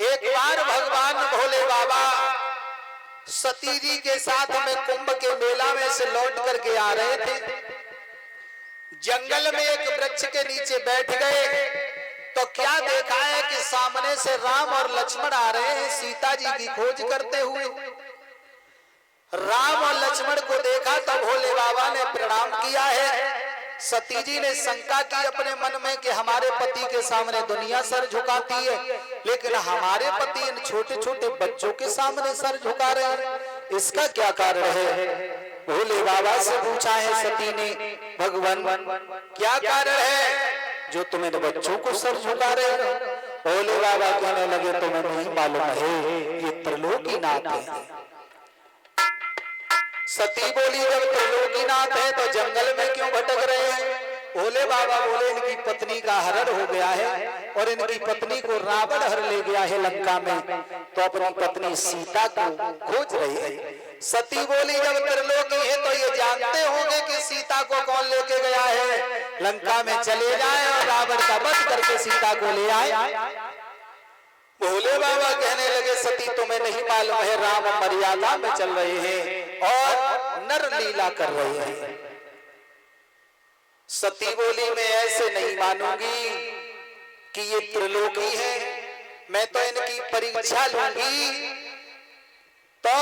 एक बार भगवान भोले बाबा सती जी के साथ में कुंभ के मेला में से लौट करके आ रहे थे। जंगल में एक वृक्ष के नीचे बैठ गए तो क्या देखा है कि सामने से राम और लक्ष्मण आ रहे हैं सीता जी की खोज करते हुए। राम और लक्ष्मण को देखा तो भोले बाबा ने प्रणाम किया है। सती जी ने शंका की अपने मन में कि हमारे पति के सामने दुनिया सर झुकाती है, लेकिन हमारे पति इन छोटे छोटे बच्चों के सामने सर झुका रहे हैं, इसका क्या कारण है। भोले बाबा से पूछा है सती ने, भगवान क्या कारण है जो तुम इन बच्चों को सर झुका रहे हो। भोले बाबा कहने लगे तुम्हें नहीं मालूम है ये त्रिलोकीनाथ है। सती बोली जब त्रिलोकीनाथ है तो जंगल में क्यों भटक रहे हैं। भोले बाबा बोले इनकी पत्नी का हरण हो गया है और इनकी पत्नी को रावण हर ले गया है लंका में, तो अपनी पत्नी सीता को खोज रही है। सती बोली जब त्रिलोकी है तो ये जानते होंगे कि सीता को कौन लेके गया है, लंका में चले जाए और रावण का वध करके सीता को ले आए। भोले बाबा कहने लगे सती तुम्हें नहीं मालूम है राम मर्यादा में चल रहे हैं और नर लीला कर रहे हैं। सती बोली मैं ऐसे नहीं मानूंगी कि ये त्रिलोकी है, मैं तो इनकी परीक्षा लूंगी। तो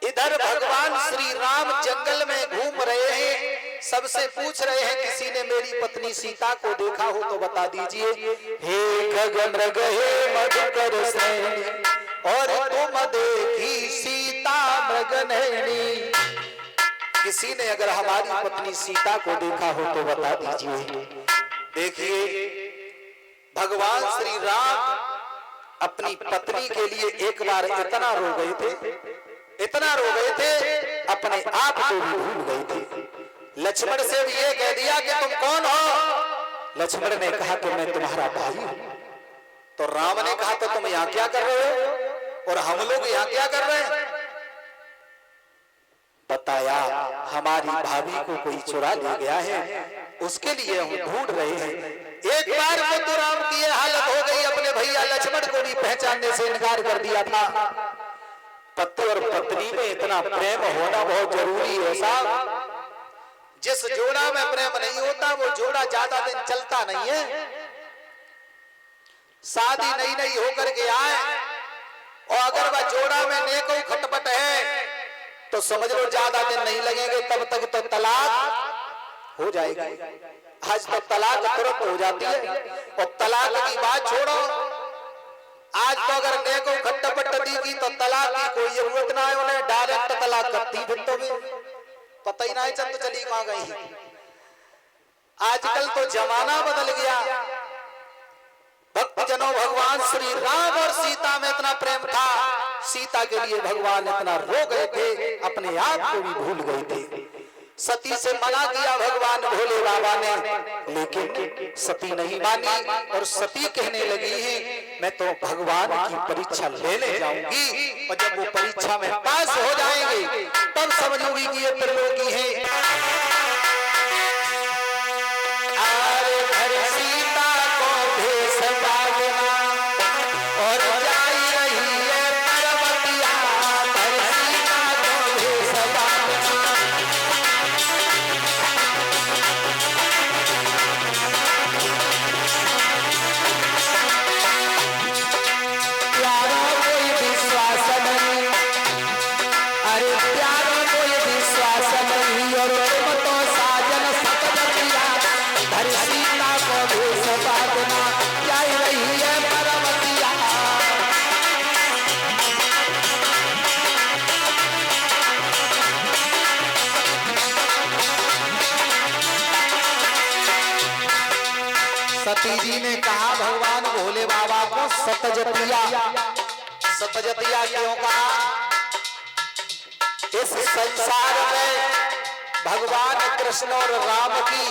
इधर भगवान श्री राम जंगल में घूम रहे हैं, सबसे पूछ रहे हैं किसी ने मेरी पत्नी सीता को देखा हो तो बता दीजिए। हे खगमृग हे मधुकर श्रेणी और तुम देखी सीता मृगनयनी, किसी ने अगर हमारी पत्नी सीता को देखा हो तो बता दीजिए। देखिए भगवान श्री राम अपनी पत्नी के लिए एक बार इतना रो गए थे, इतना रो गए थे अपने आप को भी भूल गए थे। लक्ष्मण से भी ये कह दिया कि तुम कौन हो। लक्ष्मण ने कहा कि मैं तुम्हारा भाई हूं। तो राम ने कहा तो तुम यहाँ क्या कर रहे हो और हम लोग यहाँ क्या कर रहे हैं। बताया हमारी भाभी को कोई चुरा ले गया है, उसके लिए हम ढूंढ रहे हैं। एक बार को तो राम की ये हालत हो गई, अपने भैया लक्ष्मण को भी पहचानने से इनकार कर दिया था। पति और पत्नी में इतना प्रेम होना बहुत जरूरी है साहब। जिस जोड़ा में प्रेम नहीं होता वो जोड़ा ज्यादा दिन चलता नहीं है। शादी नई नई होकर के आए और अगर वह जोड़ा में नेको खटपट है तो समझ लो ज्यादा दिन नहीं लगेंगे, तब तक तो तलाक हो जाएगी। आज तो तलाक तुरंत हो जाती है और तलाक की बात छोड़ो, आज तो अगर नेको खटपट दी की तो तलाक की कोई जरूरत ना है, उन्हें डायरेक्ट तलाक करती फिर तो भी पता ही नहीं चल तो चली कहां गई। आजकल तो जमाना बदल गया। भक्तजनों भगवान श्री राम और सीता में इतना प्रेम था, सीता के लिए भगवान इतना रो गए थे, अपने आप को भी भूल गए थे। सती से मना किया भगवान भोले बाबा ने, लेकिन सती नहीं मानी और सती कहने लगी है मैं तो भगवान की परीक्षा लेने जाऊंगी और जब वो परीक्षा में पास हो जाएंगे तब समझूंगी कि ये त्रिलोकी है। सती जी ने कहा भगवान भोले बाबा को सतजतिया। सतजतिया क्यों कहा? इस संसार में भगवान कृष्ण और राम की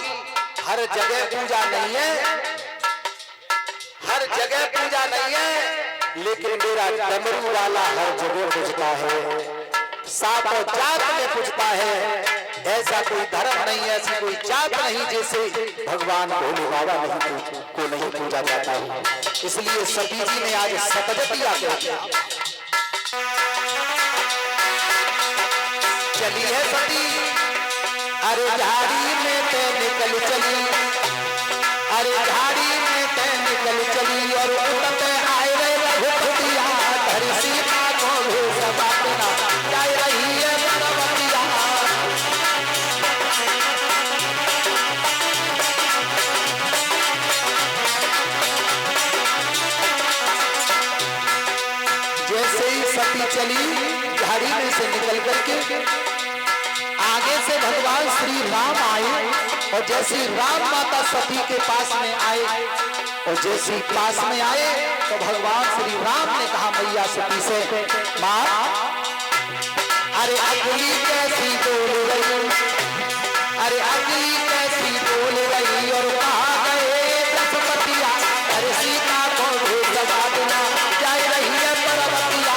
हर जगह पूजा नहीं है, हर जगह पूजा नहीं है, लेकिन मेरा डमरू वाला हर जगह पूजता है, सांप और जात में पूजता है। ऐसा कोई धर्म नहीं है, ऐसी कोई जात नहीं जिसे भगवान भोले बाबा नहीं पूजते। को नहीं पूजा जाता है। इसलिए सती जी ने आज सतजतिया कहते चली है सती, अरे झाड़ी में ते निकल चली, अरे झाड़ी में ते निकल चली और उड़ते आए रघुपतिया, धर सीता को सबातना जाए रही है परवतिया। जैसे ही सती चली झाड़ी में से निकल करके आगे से भगवान श्री राम आए और जैसे राम माता सती के पास में आए और जैसे पास में आए तो भगवान श्री राम ने कहा मैया सती से, माँ अरे अगली कैसी बोल रही, अरे अगली कैसी बोल रही और कहा गए दशपतिया, अरे सीता को जगा देना जाए रही है परवतिया।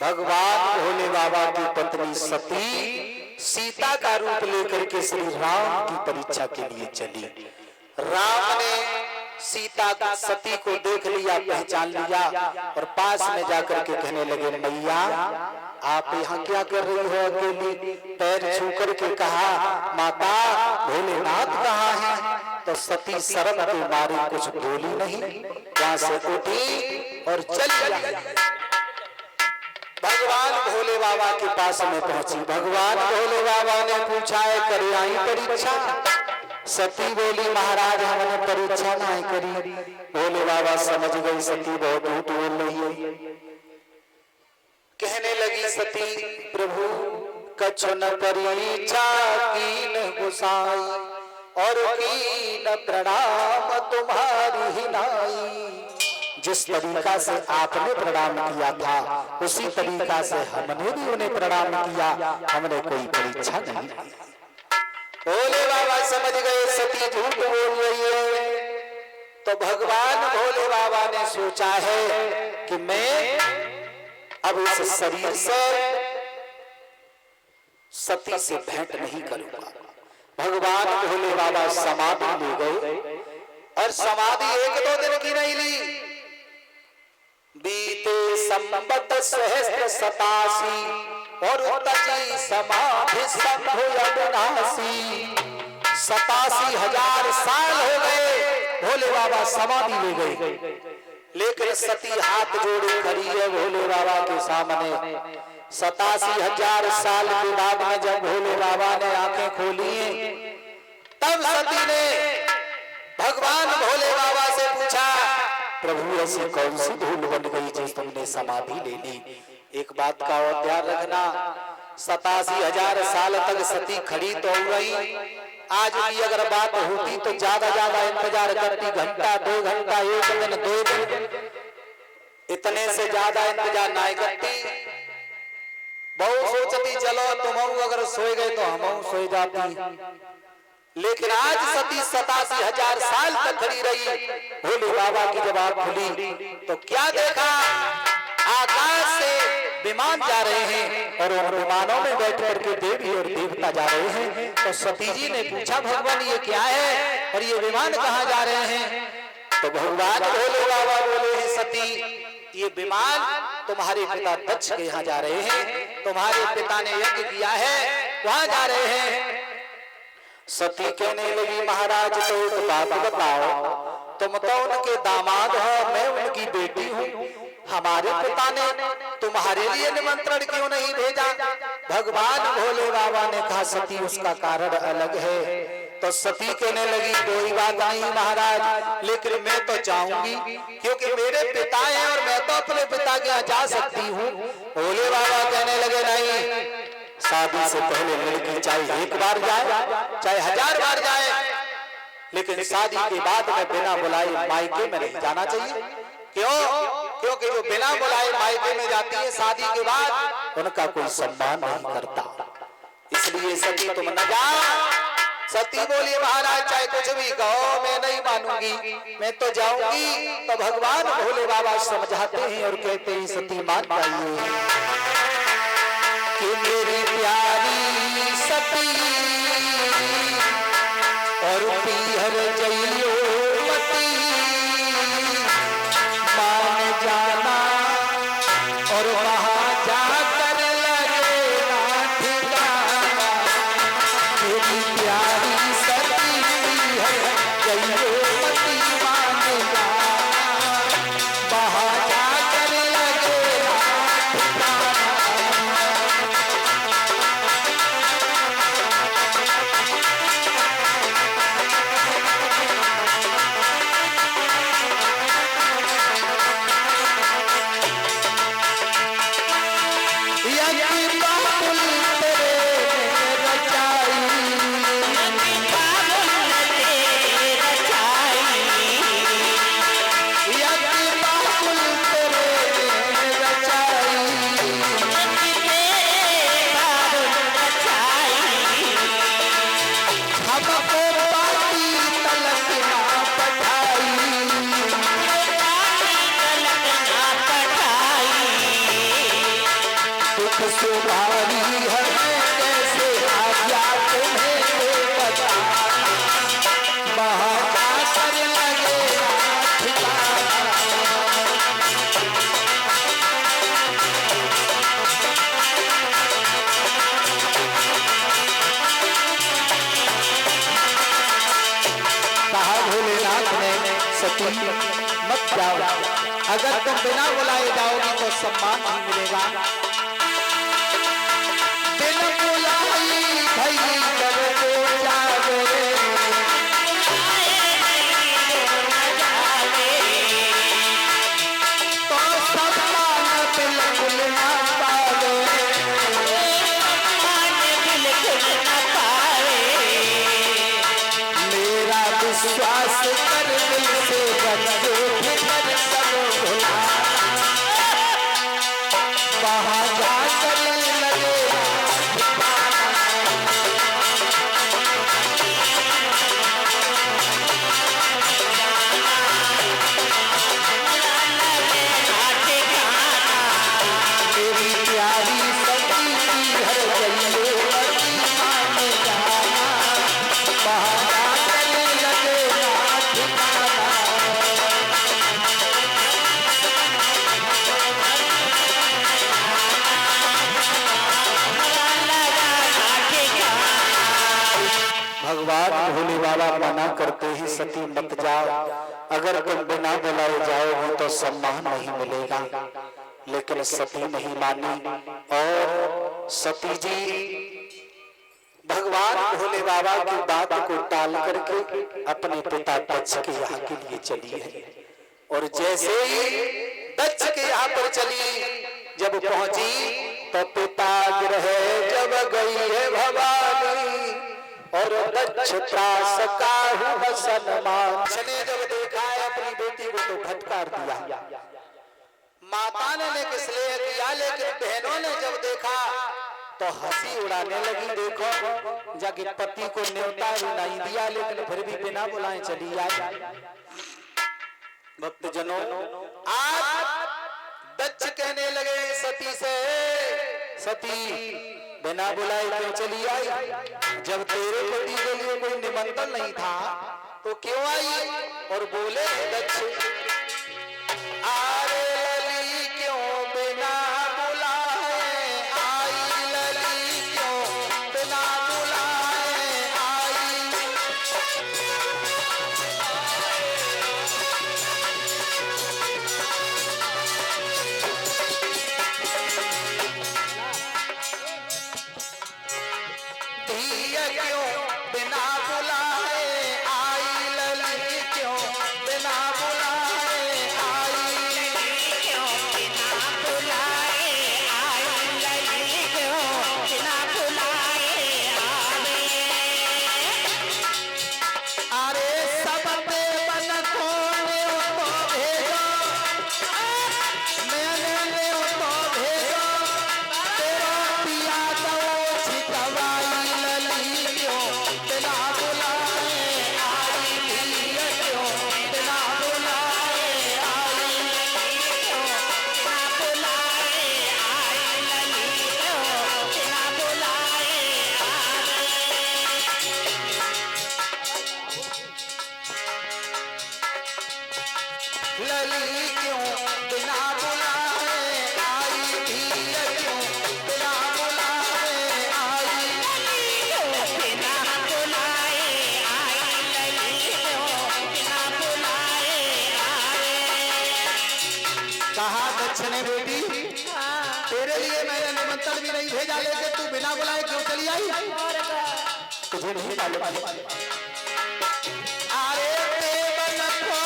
भगवान भोले बाबा की पत्नी सती सीता का रूप लेकर के श्री राम की परीक्षा के लिए चली। राम ने सीता सती को देख लिया, पहचान लिया और पास में जाकर के कहने लगे, मैया आप यहाँ क्या कर रही हो अकेली? पैर छू करके कहा, माता भोलेनाथ कहाँ है? तो सती शर्म के मारे कुछ बोली नहीं, वहां से उठी और चली भगवान भोले बाबा के पास में पहुंची। भगवान भोले बाबा ने पूछा है करे आई परीक्षा? सती बोली महाराज हमने परीक्षा नहीं करी। भोले बाबा समझ गई सती बहुत झूठ बोल रही है। कहने लगी सती, प्रभु कछु न परीक्षा कीन गुसाई और कीन प्रणाम तुम्हारी ही नाई। जिस तरीका से आपने प्रणाम किया था उसी तरीका से हमने भी उन्हें प्रणाम किया, हमने कोई परीक्षा नहीं की। भोले बाबा समझ गए सती झूठ बोल रही है। तो भगवान भोले बाबा ने सोचा है कि मैं अब इस शरीर से सती से भेंट नहीं करूंगा। भगवान भोले बाबा समाधि ले गए और समाधि 1-2 दिन की नहीं ली, बीते संबत सहस्त्र 87 और तजी समाधि संभो अविनाशी। 87,000 साल हो गए भोले बाबा समाधि ले गए, लेकिन सती हाथ जोड़े खड़ी है भोले बाबा के सामने। 87,000 साल के बाद में जब भोले बाबा ने आंखें खोली तब सती ने भगवान भोले बाबा से पूछा, प्रभु ऐसी कौन सी धूल बन गई जिस तुमने समाधि ले ली? एक बात का और ध्यान रखना, 87,000 साल तक सती खड़ी तो हो गई। आज की अगर बात होती तो ज्यादा इंतजार करती, घंटा 2 घंटा 1 दिन 2 दिन, इतने से ज्यादा इंतजार नहीं करती। बहुत सोचती चलो तुम अगर सोए गए तो हम सोए जाती, लेकिन आज सती 87,000 साल तक खड़ी रही। भोले बाबा की जब आंख खुली तो क्या देखा? आकाश से विमान जा रहे हैं और उन विमानों में बैठ करके देवी और देवता जा रहे हैं। तो सती जी ने पूछा, भगवान ये क्या है और ये विमान कहाँ जा रहे हैं? तो भगवान भोले बाबा बोले हैं, सती ये विमान तुम्हारे पिता दक्ष के यहाँ जा रहे हैं, तुम्हारे पिता ने यज्ञ किया है वहां जा रहे हैं। सती कहने लगी, महाराज तो एक बात बताओ, तुम तो उनके दामाद हो, मैं उनकी बेटी हूँ, हमारे पिता ने तुम्हारे लिए निमंत्रण क्यों नहीं भेजा? भगवान भोले बाबा ने कहा, सती उसका कारण अलग है। तो सती कहने लगी, कोई बात नहीं महाराज, लेकिन मैं तो चाहूंगी क्योंकि मेरे पिता हैं और मैं तो अपने पिता के यहाँ जा सकती हूँ। भोले बाबा कहने लगे, नहीं, शादी से पहले लड़की चाहे 1 बार जाए चाहे 1000 बार जाए, लेकिन शादी के बाद में बिना बुलाए मायके में नहीं जाना चाहिए। क्यों? क्योंकि जो बिना बुलाए मायके में जाती है शादी के बाद उनका कोई सम्मान नहीं करता। इसलिए सती तुम न जाओ। सती बोली महाराज चाहे कुछ भी कहो मैं नहीं मानूंगी, मैं तो जाऊंगी। तो भगवान भोले बाबा समझाते हैं और कहते हैं सती मान जाइए कि मेरी प्यारी सती और पीहर जइयो मती मान जाना और वहां जाकर लगेगा ठिकाना। मेरी प्यारी सती पीहर जइयो मती मान जाना वहां जाकर लगेगा ठिकाना। मत जाओ, अगर तुम बिना बुलाए जाओगी तो सम्मान नहीं मिलेगा। बिन बुलाई भई जब तो जावे तो सम्मान बिल्कुल ना पावे, बिल्कुल ना पावे। मेरा विश्वास कर दिल से बच्चों सब भुला वहां जाकर लगेगा मेरी प्यारी सती पीहर जइयो मती मान जाना वहां जाकर लगेगा ठिकाना। भगवान भोले बाबा मना करते हैं सती मत जाओ, अगर तुम बिना बुलाए जाओगे तो सम्मान नहीं मिलेगा। लेकिन सती नहीं मानी और सती जी भगवान भोले बाबा की बात को टाल करके अपने पिता दक्ष के यहाँ के लिए चली है। और जैसे ही दक्ष के यहाँ पर चली, जब पहुंची तो पिता ग्रह जब गई है भवानी और दक्ष त्रास काहू हसन मान। ने जब देखा है अपनी बेटी को तो फटकार दिया। माता ने किसलिए किया, लेकिन बहनों ने जब देखा तो हंसी उड़ाने लगी। देखो जाके पति को न्योता भी नहीं दिया, लेकिन फिर भी बिना बुलाए चली आई। भक्तजनों आज दक्ष कहने लगे सती से, सती बिना बुलाए क्यों चली आई? जब तेरे पति के लिए कोई निमंत्रण नहीं था तो क्यों आई? और बोले दक्ष आरे लली क्यों बिना बुलाए आई, लली क्यों बिना बुलाए आई। क्यों बिना बुलाए आई, लली क्यों बिना बुलाए आई, क्यों बिना बुलाए आई, लली क्यों बिना बुलाए आई। अरे सब देवन को भेजो दक्षिणे बेटी, तेरे लिए मैंने निमंत्रण भी नहीं भेजा, लेकिन तू बिना बुलाए क्यों चली आई? तुझे नहीं मालूम? अरे देवन को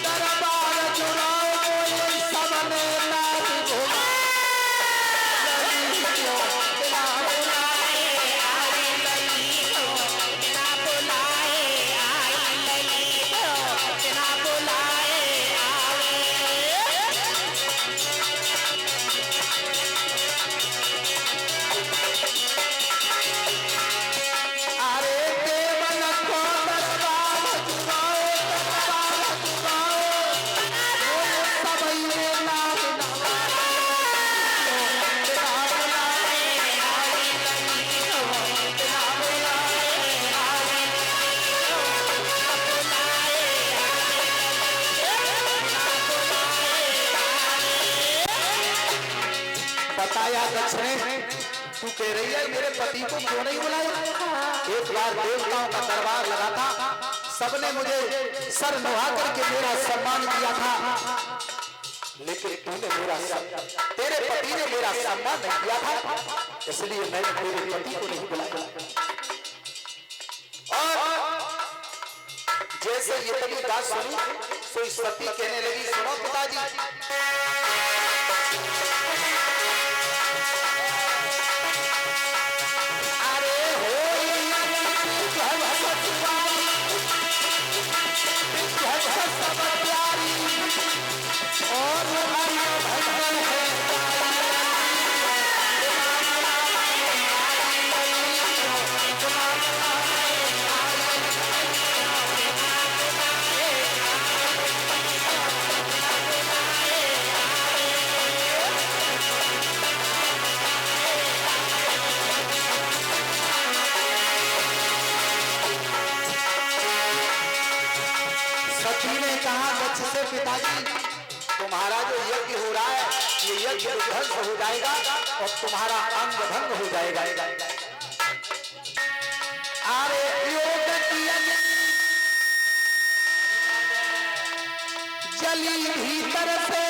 दरबार जुड़ाओ, ये सबने नाच घुमा। बताया दक्षिणे, तू कह रही है मेरे पति को क्यों नहीं बुलाया? एक बार देवताओं का दरबार लगा था, सबने मुझे सर नुहा करके मेरा सम्मान किया था, लेकिन तूने तेरे पति ने मेरा सम्मान नहीं किया था, इसलिए मैंने तेरे पति को नहीं बुलाया। और जैसे ये तभी बात सुनी, तो सती कहने लगी, सुनो पिताजी, पिताजी तुम्हारा जो यज्ञ हो रहा है, ये यज्ञ ध्वंस हो जाएगा और तुम्हारा अंग भंग हो जाएगा। अरे योग जली भीतर से